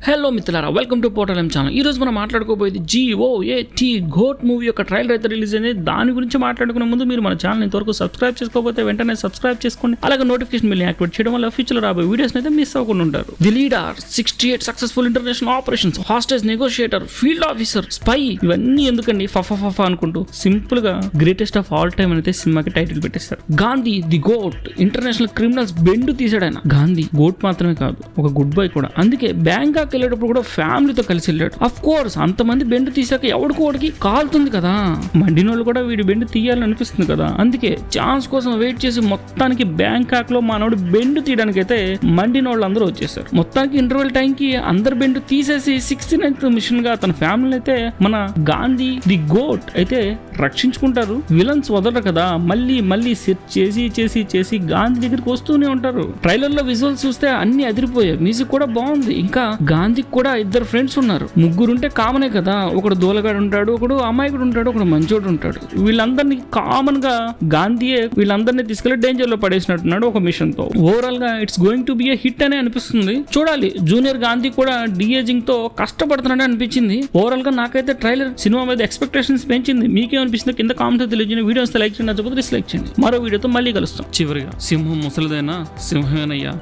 Hello మిత్రులారా, welcome to portal channel. ఈ రోజు మనం మాట్లాడుకోబోయేది GOAT గోట్ మూవీ యొక్క ట్రైలర్ అయితే రిలీజ్ అయింది. దాని గురించి మాట్లాడుకునే ముందు మీరు మన ఛానల్ ఇంతవరకు సబ్స్క్రైబ్ చేసుకోకపోతే వెంటనే సబ్స్క్రైబ్ చేసుకోండి. అలాగే నోటిఫికేషన్ బిల్ యాక్టివేట్ చేయడం వల్ల ఫ్యూచర్ రాబోయే వీడియోస్ అయితే మిస్ అవ్వకుండా ఉంటారు. The leader, 68 successful international operations, hostage negotiator, field officer, spy, ఇవన్నీ ఎందుకండి ఫఫ అనుకుంటూ సింపుల్ గా గ్రేటెస్ట్ ఆఫ్ ఆల్ టైమ్ అయితే సినిమాకి టైటిల్ పెట్టేస్తారు. Gandhi the goat, international criminals బెండు తీసాడు ఆయన. గాంధీ గోట్ మాత్రమే కాదు, ఒక గుడ్ బాయ్ కూడా. అందుకే బ్యాంకాక్ వెళ్ళేటప్పుడు కూడా ఫ్యామిలీతో కలిసి వెళ్ళాడు. అఫ్ కోర్స్ అంతమంది బెండు తీసాక ఎవడికోడికి కాలుతుంది కదా, మండినోళ్ళు కూడా వీడి బెండు తీయాలని అనిపిస్తుంది కదా. అందుకే ఛాన్స్ కోసం వెయిట్ చేసి మొత్తానికి బ్యాంకాక్ లో మనోడు బెండు తీయడానికి అయితే మండినోళ్ళు అందరూ వచ్చేసారు. మొత్తానికి ఇంటర్వెల్ టైం కి అందరు బెండు తీసేసి 69th మిషన్ గా తన ఫ్యామిలీ అయితే మన గాంధీ ది గోట్ అయితే రక్షించుకుంటారు. విలన్స్ వదలరు కదా, మళ్ళీ సెట్ చేసి గాంధీ దగ్గరికి వస్తూనే ఉంటారు. ట్రైలర్ లో విజువల్స్ చూస్తే అన్ని అదిరిపోయాయి. మ్యూజిక్ కూడా బాగుంది. ఇంకా గాంధీకి కూడా ఇద్దరు ఫ్రెండ్స్ ఉన్నారు. ముగ్గురుంటే కామనే కదా, ఒకడు దోలగాడు ఉంటాడు, ఒకడు అమాయకుడు ఉంటాడు, ఒకడు మంచోడు ఉంటాడు. వీళ్ళందరినీ కామన్ గా గాంధీయే వీళ్ళందరినీ తీసుకెళ్లి డేంజర్ లో పడేసినట్టున్నాడు ఒక మిషన్ తో. ఓవరాల్ గా it's going to be A hit అనే అనిపిస్తుంది. చూడాలి, జూనియర్ గాంధీ కూడా డిఏజింగ్ తో కష్టపడుతున్నాడే అనిపించింది. ఓవరాల్ గా నాకైతే ట్రైలర్ సినిమా మీద ఎక్స్పెక్టేషన్స్ పెంచింది. మీకేమనిపిస్తుంది కింద కామెంట్ తెలియజేయండి. వీడియోస్ లైక్ చేయండి, నచ్చకపోతే డిస్లైక్ చేయండి. మరో వీడియోతో మళ్ళీ కలుస్తాం. చివరిగా సింహం ముసలిదైనా సింహమేనయ్యా.